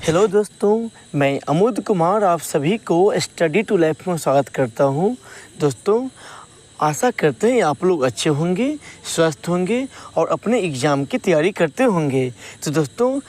Hello दोस्तों, मैं अमोद कुमार आप सभी को स्टडी टू लाइफ में स्वागत करता हूं। दोस्तों, आशा करते हैं आप लोग अच्छे होंगे, स्वस्थ होंगे और अपने एग्ज़ाम की तैयारी करते होंगे। तो दोस्तों,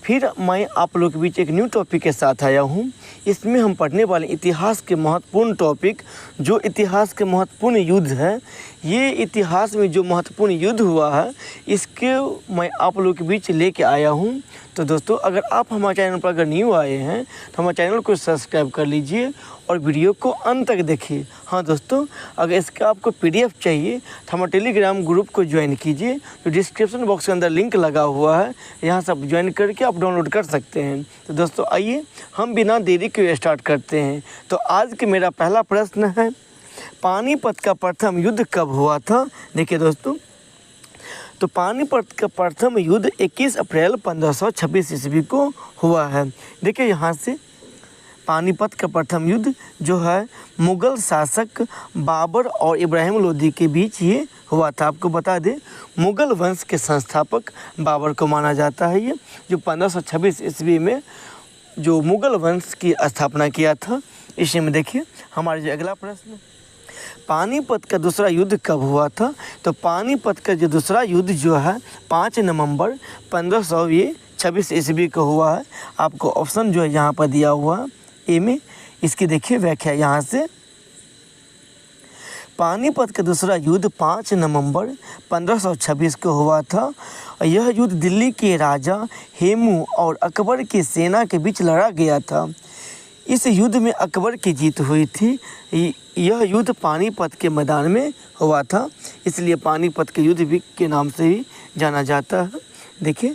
फिर मैं आप लोग के बीच एक न्यू टॉपिक के साथ आया हूं। इसमें हम पढ़ने वाले इतिहास के महत्वपूर्ण टॉपिक, जो इतिहास के महत्वपूर्ण युद्ध है, ये इतिहास में जो महत्वपूर्ण युद्ध हुआ है, इसके मैं आप लोग के बीच लेके आया हूं। तो दोस्तों, अगर आप हमारे चैनल पर अगर न्यू आए हैं तो हमारे चैनल को सब्सक्राइब कर लीजिए और वीडियो को अंत तक देखिए। हाँ दोस्तों, अगर इसका आपको PDF चाहिए तो हमारे टेलीग्राम ग्रुप को ज्वाइन कीजिए, जो डिस्क्रिप्शन बॉक्स के अंदर लिंक लगा हुआ है। यहाँ से आप ज्वाइन करके आप डाउनलोड कर सकते हैं। तो दोस्तों, आइए हम बिना देरी के स्टार्ट करते हैं। तो आज के मेरा पहला प्रश्न है, पानीपत का प्रथम युद्ध कब हुआ था? देखिए दोस्तों, तो पानीपत का प्रथम युद्ध 21 अप्रैल 1526 ईस्वी को हुआ है। देखिए यहाँ से पानीपत का प्रथम युद्ध जो है मुग़ल शासक बाबर और इब्राहिम लोदी के बीच ये हुआ था। आपको बता दें, मुग़ल वंश के संस्थापक बाबर को माना जाता है। ये जो 1526 ईस्वी में जो मुग़ल वंश की स्थापना किया था। इसी में देखिए हमारा जो अगला प्रश्न, पानीपत का दूसरा युद्ध कब हुआ था? तो पानीपत का जो दूसरा युद्ध जो है 5 नवंबर 1526 ईस्वी को हुआ है। आपको ऑप्शन जो है यहाँ पर दिया हुआ है ए में, इसकी देखिए व्याख्या यहाँ से। पानीपत का दूसरा युद्ध 5 नवंबर 1526 को हुआ था। यह युद्ध दिल्ली के राजा हेमू और अकबर की सेना के बीच लड़ा गया था। इस युद्ध में अकबर की जीत हुई थी। यह युद्ध पानीपत के मैदान में हुआ था, इसलिए पानीपत के युद्ध भी के नाम से ही जाना जाता है। देखिए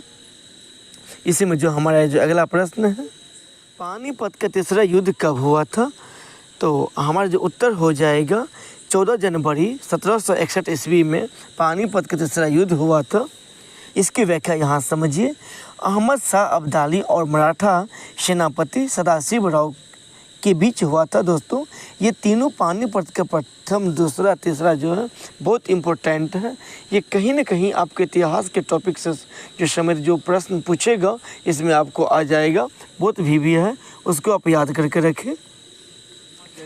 इसी में जो हमारा जो अगला प्रश्न है, पानीपत का तीसरा युद्ध कब हुआ था? तो हमारा जो उत्तर हो जाएगा 14 जनवरी 1761 ईस्वी में पानीपत का तीसरा युद्ध हुआ था। इसकी व्याख्या यहाँ समझिए। अहमद शाह अब्दाली और मराठा सेनापति सदाशिवराव के बीच हुआ था। दोस्तों, ये तीनों पानीपत का प्रथम, दूसरा, तीसरा जो है बहुत इम्पोर्टेंट है। ये कहीं ना कहीं आपके इतिहास के टॉपिक से जो समेत जो प्रश्न पूछेगा इसमें आपको आ जाएगा। बहुत भी है, उसको आप याद करके रखें।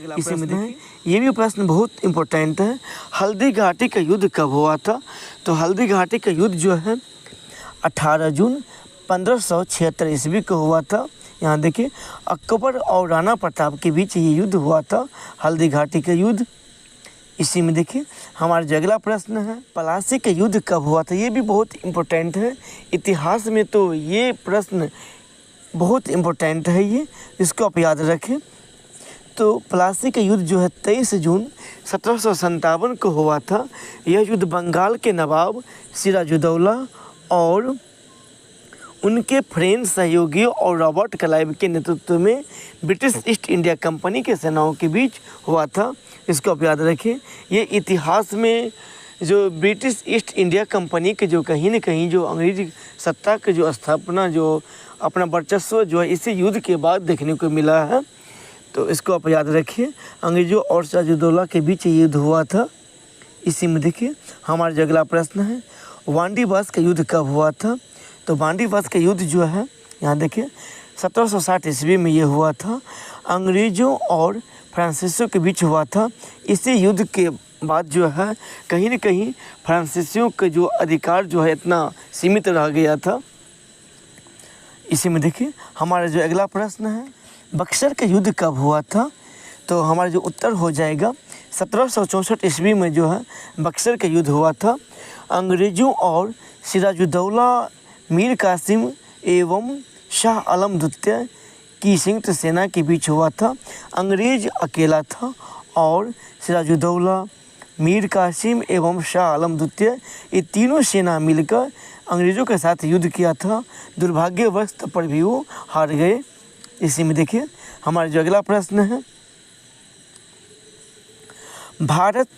इसी में देखें, ये भी प्रश्न बहुत इम्पोर्टेंट है। हल्दी घाटी का युद्ध कब हुआ था? तो हल्दी घाटी का युद्ध जो है 18 जून 1576 ईस्वी को हुआ था। यहाँ देखिए, अकबर और राणा प्रताप के बीच ये युद्ध हुआ था, हल्दी घाटी का युद्ध। इसी में देखिए हमारा जो अगला प्रश्न है, प्लासी का युद्ध कब हुआ था? ये भी बहुत इम्पोर्टेंट है। इतिहास में तो ये प्रश्न बहुत इम्पोर्टेंट है, ये इसको आप याद रखें। तो प्लासी का युद्ध जो है 23 जून 1757 को हुआ था। यह युद्ध बंगाल के नवाब सिराजुद्दौला और उनके फ्रेंच सहयोगियों और रॉबर्ट क्लाइव के नेतृत्व में ब्रिटिश ईस्ट इंडिया कंपनी के सेनाओं के बीच हुआ था। इसको आप याद रखें। ये इतिहास में जो ब्रिटिश ईस्ट इंडिया कंपनी के जो कहीं न कहीं जो अंग्रेजी सत्ता की जो स्थापना, जो अपना वर्चस्व जो है इसी युद्ध के बाद देखने को मिला है। तो इसको आप याद रखिए। अंग्रेजों और सिराजुद्दौला के बीच ये युद्ध हुआ था। इसी में देखिए हमारा जो अगला प्रश्न है, वांडीवास का युद्ध कब हुआ था? तो वांडीवास का युद्ध जो है यहाँ देखिए 1760 ईस्वी में ये हुआ था। अंग्रेज़ों और फ्रांसीसियों के बीच हुआ था। इसी युद्ध के बाद जो है कहीं न कहीं फ्रांसीसियों का जो अधिकार जो है इतना सीमित रह गया था। इसी में देखिए हमारा जो अगला प्रश्न है, बक्सर का युद्ध कब हुआ था? तो हमारा जो उत्तर हो जाएगा 1764 ईस्वी में जो है बक्सर का युद्ध हुआ था। अंग्रेज़ों और सिराजुद्दौला, मीर कासिम एवं शाह आलम द्वितीय की संयुक्त सेना के बीच हुआ था। अंग्रेज अकेला था और सिराजुद्दौला, मीर कासिम एवं शाह आलम द्वितीय, ये तीनों सेना मिलकर अंग्रेज़ों के साथ युद्ध किया था। दुर्भाग्यवश पर भी वो हार गए। इसी में देखिए हमारा जो अगला प्रश्न है, भारत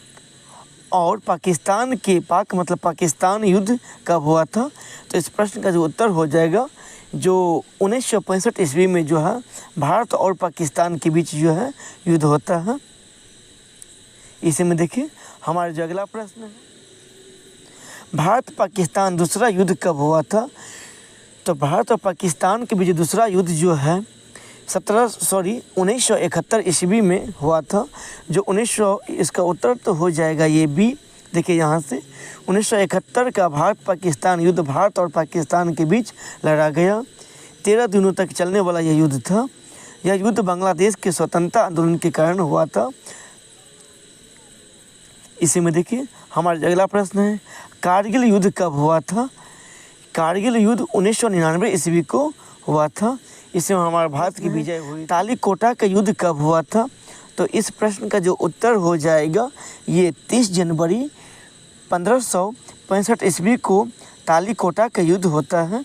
और पाकिस्तान के पाकिस्तान युद्ध कब हुआ था? तो इस प्रश्न का जो उत्तर हो जाएगा जो 1965 ईस्वी में जो है भारत और पाकिस्तान के बीच जो है युद्ध होता है। इसी में देखिए हमारा जो अगला प्रश्न है, भारत पाकिस्तान दूसरा युद्ध कब हुआ था? तो तो भारत और पाकिस्तान के बीच दूसरा युद्ध जो है 1971 ईस्वी में हुआ था। जो 1900 इसका उत्तर तो हो जाएगा ये बी। देखिए यहाँ से 1971 का भारत पाकिस्तान युद्ध भारत और पाकिस्तान के बीच लड़ा गया। 13 दिनों तक चलने वाला यह युद्ध था। यह युद्ध बांग्लादेश के स्वतंत्रता आंदोलन के कारण हुआ था। इसी में देखिए हमारा अगला प्रश्न है, कारगिल युद्ध कब हुआ था? कारगिल युद्ध 1999 ईस्वी को हुआ था। इसमें हमारे भारत की विजय हुई। तालीकोटा का युद्ध कब हुआ था? तो इस प्रश्न का जो उत्तर हो जाएगा ये 30 जनवरी 1565 ईस्वी को तालीकोटा का युद्ध होता है,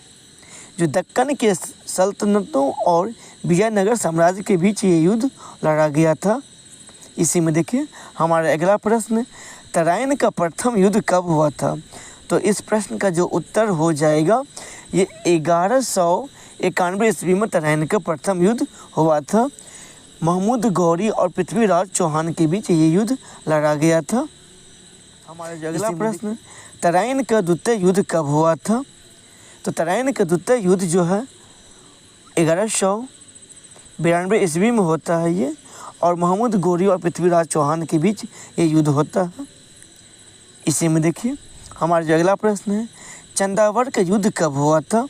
जो दक्कन के सल्तनतों और विजयनगर साम्राज्य के बीच ये युद्ध लड़ा गया था। इसी में देखिए हमारा अगला प्रश्न, तराइन का प्रथम युद्ध कब हुआ था? तो इस प्रश्न का जो उत्तर हो जाएगा ये 1191 ईस्वी में तराइन का प्रथम युद्ध हुआ था। महमूद गौरी और पृथ्वीराज चौहान के बीच ये युद्ध लड़ा गया था। हमारा अगला प्रश्न, तराइन का द्वितीय युद्ध कब हुआ था? तो तराइन का द्वितीय युद्ध जो है 1192 ईस्वी में होता है ये, और महमूद गौरी और पृथ्वीराज चौहान के बीच ये युद्ध होता है। इसी में देखिए हमारा जो अगला प्रश्न है, चंदावर का युद्ध कब हुआ था?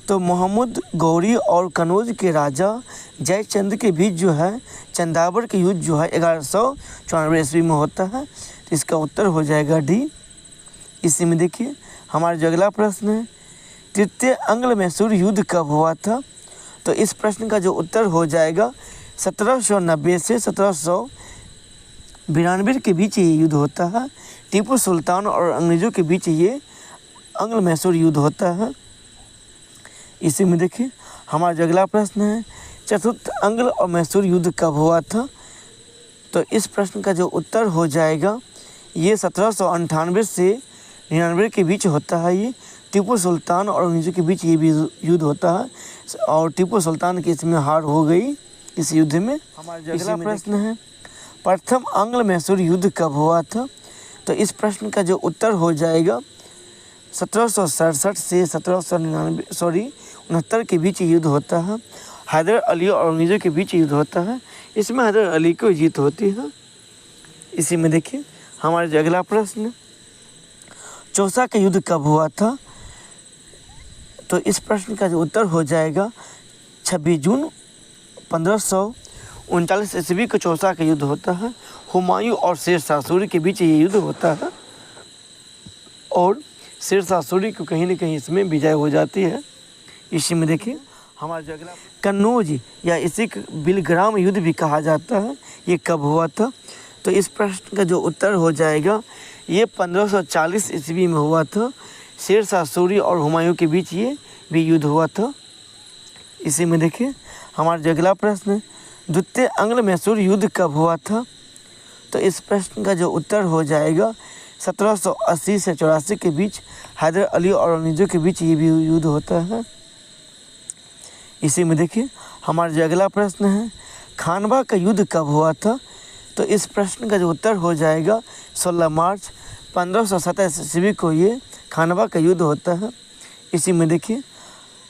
तो महमूद गौरी और कनौज के राजा जयचंद के बीच जो है चंदावर का युद्ध जो है 1194 ईस्वी में होता है। तो इसका उत्तर हो जाएगा डी। इसी में देखिए हमारा जो अगला प्रश्न है, तृतीय अंग्ल मैसूर युद्ध कब हुआ था? तो इस प्रश्न का जो उत्तर हो जाएगा 1790 से 1792 के बीच ये युद्ध होता है। टीपू सुल्तान और अंग्रेज़ों के बीच ये अंग्ल मैसूर युद्ध होता है। इसी में देखिए हमारा जो अगला प्रश्न है, चतुर्थ अंग्ल और मैसूर युद्ध कब हुआ था? तो इस प्रश्न का जो उत्तर हो जाएगा ये 1798 से 99 के बीच होता है। ये टीपू सुल्तान और अंग्रेज़ों के बीच ये भी युद्ध होता है, और टीपू सुल्तान की इसमें हार हो गई इस युद्ध में। हमारा जो अगला प्रश्न है, प्रथम अंग्ल मैसूर युद्ध कब हुआ था? तो इस प्रश्न का जो उत्तर हो जाएगा 1767 से 1769 के बीच युद्ध होता है। हैदर अली और अंग्रेज़ों के बीच युद्ध होता है। इसमें हैदर अली को जीत होती है। इसी में देखिए हमारा जो अगला प्रश्न, चौसा का युद्ध कब हुआ था? तो इस प्रश्न का जो उत्तर हो जाएगा 26 जून 1539 ईस्वी को चौसा का युद्ध होता है। हुमायूं और शेरशाह सूरी के बीच ये युद्ध होता है, और शेरशाह सूरी को कहीं न कहीं इसमें विजय हो जाती है। इसी में देखिए हमारा जो अगला, कन्नौज या इसे बिलग्राम युद्ध भी कहा जाता है, ये कब हुआ था? तो इस प्रश्न का जो उत्तर हो जाएगा ये 1540 ईस्वी में हुआ था। शेरशाह सूरी और हुमायूं के बीच ये भी युद्ध हुआ था। इसी में देखिए हमारा जो अगला प्रश्न, द्वितीय अंग्ल मैसूर युद्ध कब हुआ था? तो इस प्रश्न का जो उत्तर हो जाएगा 1780 से 84 के बीच हैदर अली और अंग्रेज़ों के बीच ये भी युद्ध होता है। इसी में देखिए हमारा जो अगला प्रश्न है, खानवा का युद्ध कब हुआ था? तो इस प्रश्न का जो उत्तर हो जाएगा 16 मार्च 1527 ईस्वी को ये खानवा का युद्ध होता है। इसी में देखिए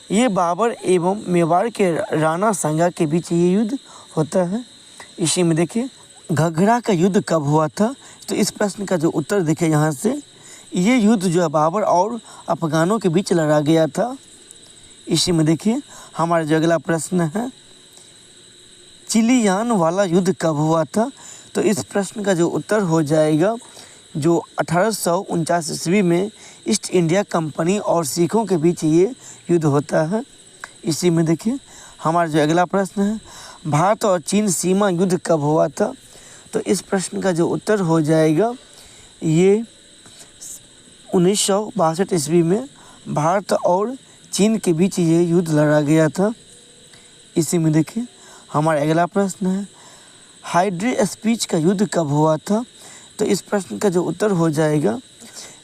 ये बाबर एवं मेवाड़ के राणा सांगा के बीच ये युद्ध होता है। इसी में देखिए घघरा का युद्ध कब हुआ था? तो इस प्रश्न का जो उत्तर देखिए यहाँ से, ये युद्ध जो है बाबर और अफगानों के बीच लड़ा गया था। इसी में देखिए हमारा जो अगला प्रश्न है, चिलियान वाला युद्ध कब हुआ था? तो इस प्रश्न का जो उत्तर हो जाएगा जो 1849 ईस्वी में ईस्ट इंडिया कंपनी और सिखों के बीच ये युद्ध होता है। इसी में देखिए हमारा जो अगला प्रश्न है, भारत और चीन सीमा युद्ध कब हुआ था? तो इस प्रश्न का जो उत्तर हो जाएगा ये 1962 ईस्वी में भारत और चीन के बीच ये युद्ध लड़ा गया था। इसी में देखिए हमारा अगला प्रश्न है, हाइड्री स्पीच का युद्ध कब हुआ था? तो इस प्रश्न का जो उत्तर हो जाएगा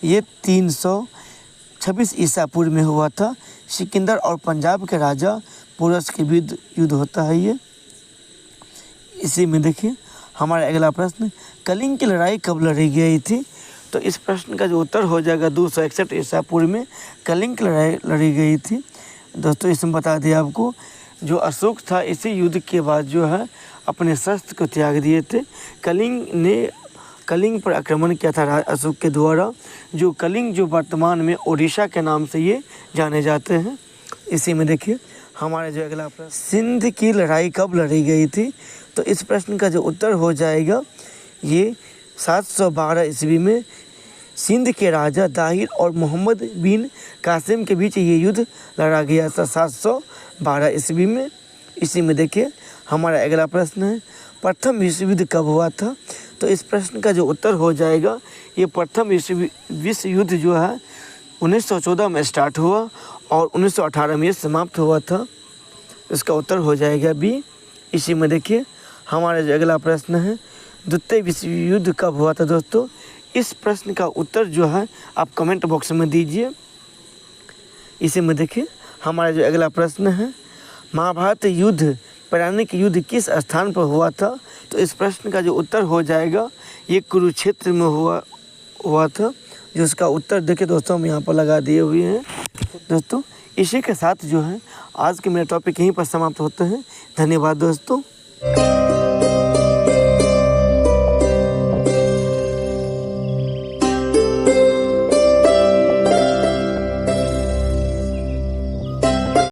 ये 326 ईसा पूर्व में हुआ था। सिकंदर और पंजाब के राजा पोरस के बीच युद्ध होता है ये। इसी में देखिए हमारा अगला प्रश्न, कलिंग की लड़ाई कब लड़ी गई थी? तो इस प्रश्न का जो उत्तर हो जाएगा 261 ईसा पूर्व में कलिंग की लड़ाई लड़ी गई थी। दोस्तों इसमें बता दें आपको, जो अशोक था इसी युद्ध के बाद जो है अपने शस्त्र को त्याग दिए थे। कलिंग पर आक्रमण किया था अशोक के द्वारा। जो कलिंग जो वर्तमान में ओडिशा के नाम से ये जाने जाते हैं। इसी में देखिए हमारे जो अगला प्रश्न, सिंध की लड़ाई कब लड़ी गई थी? तो इस प्रश्न का जो उत्तर हो जाएगा ये 712 ईस्वी में सिंध के राजा दाहिर और मोहम्मद बिन कासिम के बीच ये युद्ध लड़ा गया था 712 ईस्वी में। इसी में देखिए हमारा अगला प्रश्न है, प्रथम विश्व युद्ध कब हुआ था? तो इस प्रश्न का जो उत्तर हो जाएगा ये प्रथम विश्व युद्ध जो है 1914 में स्टार्ट हुआ और 1918 में समाप्त हुआ था। इसका उत्तर हो जाएगा बी। इसी में देखिए हमारा जो अगला प्रश्न है, द्वितीय विश्व युद्ध कब हुआ था? दोस्तों इस प्रश्न का उत्तर जो है आप कमेंट बॉक्स में दीजिए। इसी में देखिए हमारा जो अगला प्रश्न है, महाभारत युद्ध पौराणिक युद्ध किस स्थान पर हुआ था? तो इस प्रश्न का जो उत्तर हो जाएगा ये कुरुक्षेत्र में हुआ था। जो इसका उत्तर देखिए दोस्तों हम यहाँ पर लगा दिए हुए हैं। दोस्तों इसी के साथ जो है आज के मेरे टॉपिक यहीं पर समाप्त होते हैं। धन्यवाद दोस्तों।